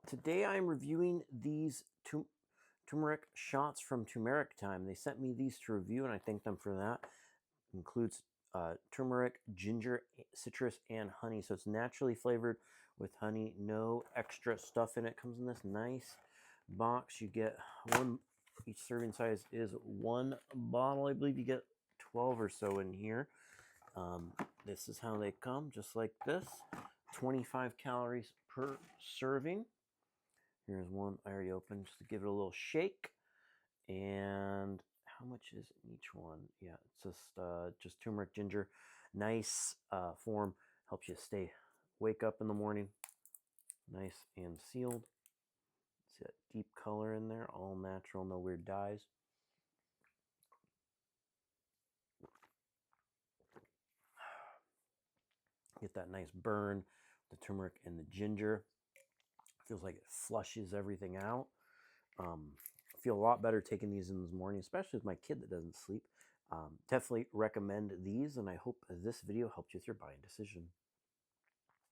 Today I'm reviewing these turmeric shots from Turmeric Time. They sent me these to review, and I thank them for that. It includes turmeric, ginger, citrus, and honey. So it's naturally flavored with honey. No extra stuff in it. Comes in this nice box. You get one. Each serving size is one bottle. I believe you get 12 or so in here. This is how they come, just like this. 25 calories per serving. Here's one I already opened just to give it a little shake. And how much is in each one? Yeah, it's just turmeric, ginger. Nice form. Helps you wake up in the morning. Nice and sealed. See that deep color in there? All natural, no weird dyes. Get that nice burn, the turmeric and the ginger. Feels like it flushes everything out. I feel a lot better taking these in the morning, especially with my kid that doesn't sleep. Definitely recommend these, and I hope this video helped you with your buying decision.